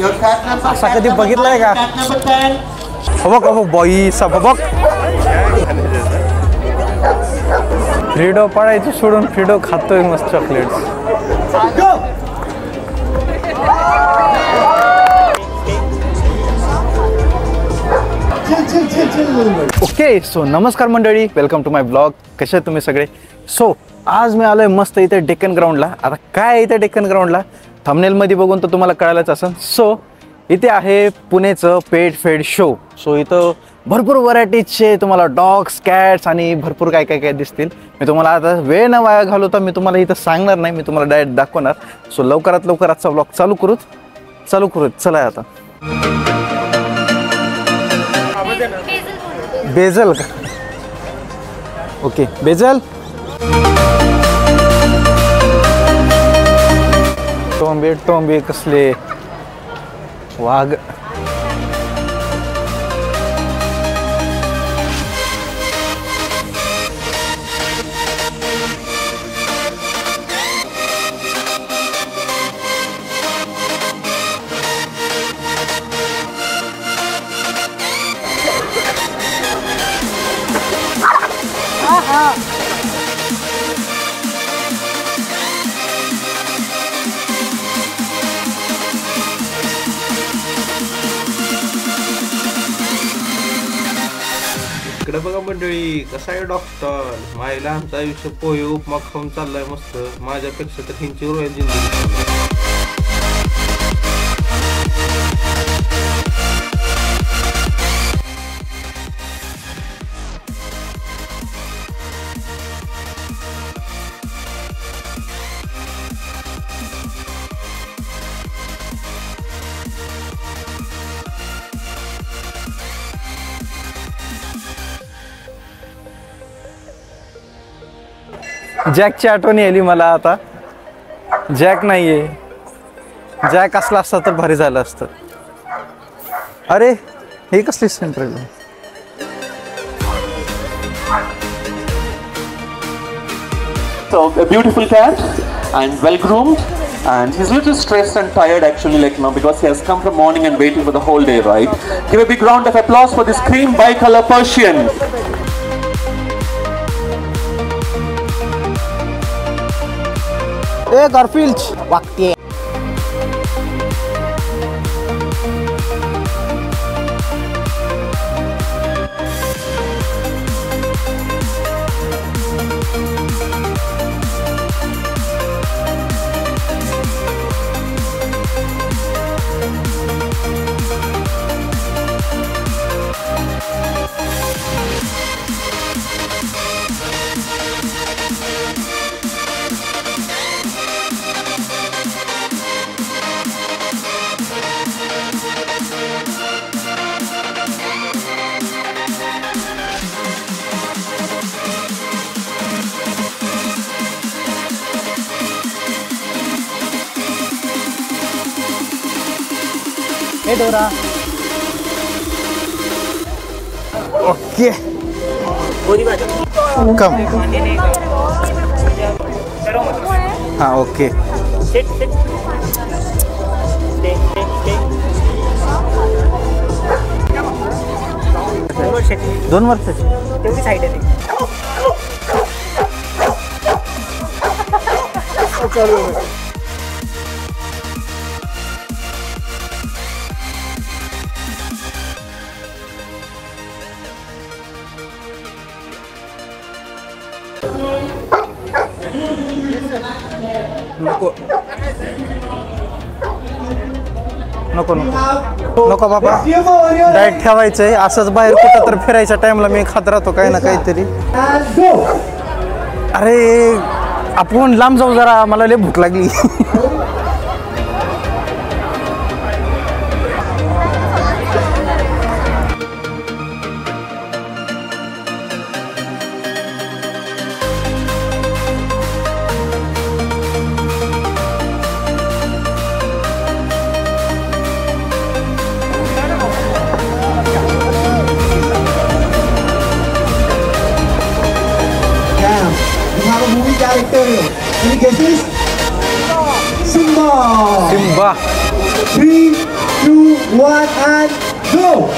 असा कधी बघितलाय का? बघ बॉई सा बघ फ्रीडो पडायचं सोडून फ्रीडो खातोय मस्त चॉकलेट्स. ओके सो नमस्कार मंडळी, वेलकम टू माय ब्लॉग. कसे आहेत तुम्ही सगळे? सो आज मी आलोय मस्त इथे डेक्कन ग्राउंडला. आता काय आहे इथे डेक्कन ग्राउंडला थंबनेलमध्ये बघून तर तुम्हाला कळालंच असेल. सो इथे आहे पुणेचं पेट फेड शो. सो इथं भरपूर व्हरायटीजचे तुम्हाला डॉग्स कॅट्स आणि भरपूर काय काय काय दिसतील. मी तुम्हाला आता वेळ न वाया घालवता मी तुम्हाला इथं सांगणार नाही, मी तुम्हाला डायरेक्ट दाखवणार. सो लवकरात लवकर आजचा ब्लॉग चालू करूत. चला आता. बेजल का? Okay bezel. टोंबे कसले वाघ. इकडे बघा मंडळी, कसा आहे डॉक्टर मायला. आमचं आयुष्य पोहे उपमा खाऊन चाललंय मस्त. माझ्यापेक्षा तर ह्यांची रोयल जिंदगी. जॅकची आठवण आली मला आता. जॅक नाहीये. जॅक असला असता तर भारी झालं असतं. अरे हे कसली central. So a beautiful cat and well groomed, and he's a little stressed and tired actually, like now, because he has come from morning and waiting for the whole day, right? Give a big round of applause for this cream bicolor Persian. A Garfield वागते. हे डोरा. Okay कम. हाँ okay. 2 वर्षाची तेवढी side आहे. नको नको नको नको बाबा. डाएट ठेवायचंय. असंच बाहेर कुठं तर फिरायच्या टाइमला मी खात राहतो काही ना काहीतरी. अरे आपण लांब जाऊ जरा, मला लय भूक लागली. Any guesses? Simba. Simba. 3, 1 and go.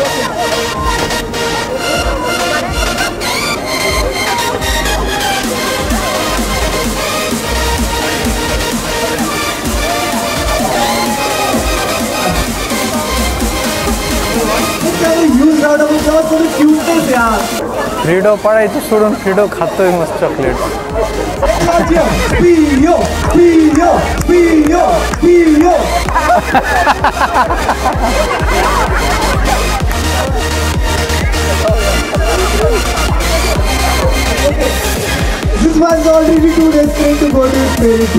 Huge round of applause for the cuteness, yaar. फ्रीडो पडायचं सोडून फ्रीडो खातोय मस्त chocolate. Pio, Pio, Pio, Pio. This one's already too desperate to go to his parents.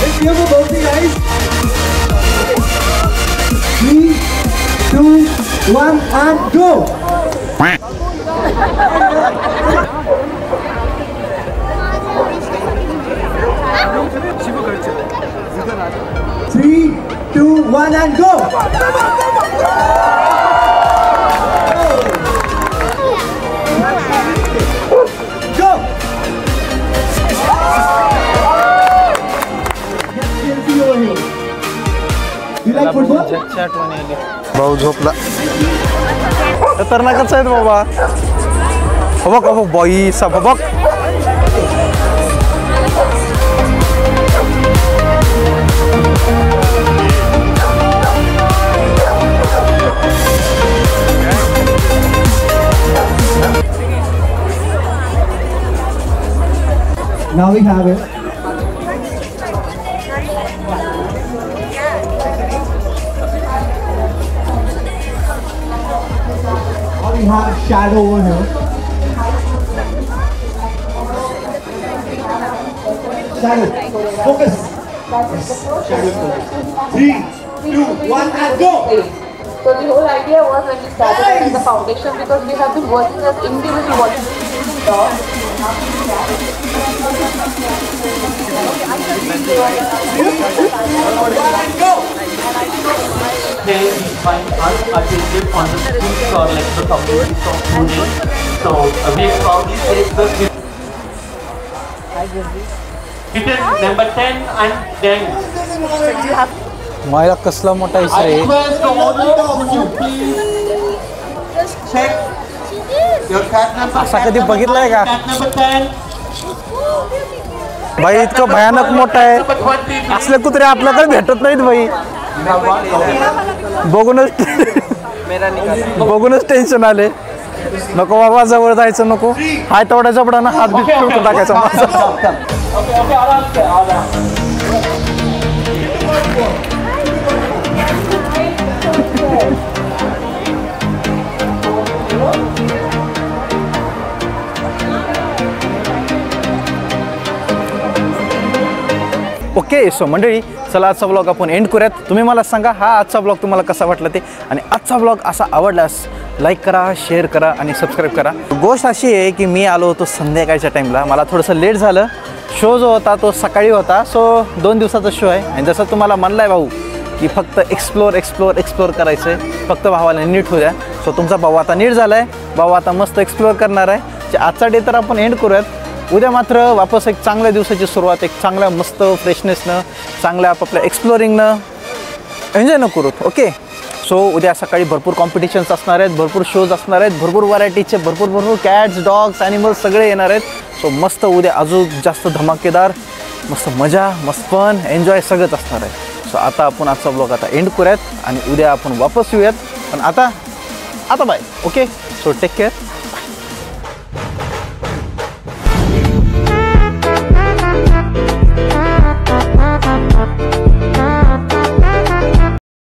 Let's hear for both the guys. 3, 2, 1 and go! 3, 2, 1 and go! Go! You like football? भाऊ झोपला. खतरनाकच आहेत बाबा. बघ बघ by सा बघ. Now we have it. Now we have shadow over here. Shadow, focus. Shadow. 3, 2, 1 and go. So the whole idea was when we started as the foundation, because we have been working as individual dogs. They find unattentive on the streets or like the communities of Pune. So we proudly take the it is number 10 and 10. मायला कसला मोठा I Israel. request the owner, would you please check your cat number? असा कधी बघितलाय का? Cat number 10. By इतकं भयानक मोठा आहे. Number 20. असले कुत्रे आपल्याकडे भेटत नाहीत बाई. बघूनच टेन्शन आले. नको बाबा जवळ जायचं नको. हाय तेवढ्या जबडानं हात बीत ठेवून टाकायचा माझा. Okay, आराम से, आराम. ओके सो मंडळी चला आजचा ब्लॉग आपण एंड करूयात. तुम्ही मला सांगा हा आजचा ब्लॉग तुम्हाला कसा वाटला ते, आणि आजचा ब्लॉग असा आवडल्यास लाईक करा, शेअर करा आणि सबस्क्राईब करा. गोष्ट अशी आहे की मी आलो होतो संध्याकाळच्या टाईमला. मला थोडंसं लेट झालं. शो जो होता तो सकाळी होता. सो 2 दिवसाचा शो आहे, आणि जसं तुम्हाला म्हणलं आहे भाऊ की फक्त एक्सप्लोर करायचं आहे. फक्त भावाला नीट होऊ द्या. सो तुमचा भाऊ आता नीट झाला आहे. भाऊ आता मस्त एक्सप्लोर करणार आहे. आजचा डे तर आपण एंड करूयात. उद्या मात्र वापस एक चांगल्या दिवसाची सुरुवात, एक चांगल्या मस्त फ्रेशनेसनं, चांगल्या आपापल्या एक्सप्लोरिंगनं एन्जॉय न करूत. ओके सो उद्या सकाळी भरपूर कॉम्पिटिशन्स असणार आहेत, भरपूर शोज असणार आहेत, भरपूर व्हरायटीचे, भरपूर कॅट्स, डॉग्स, ॲनिमल्स सगळे येणार आहेत. सो मस्त उद्या अजून जास्त धमाकेदार, मस्त मजा, मस्त फन, एन्जॉय सगळंच असणार आहे. सो आता आपण आजचा ब्लॉग आता एंड करूयात आणि उद्या आपण वापस येऊयात. पण आता bye. Okay so take care.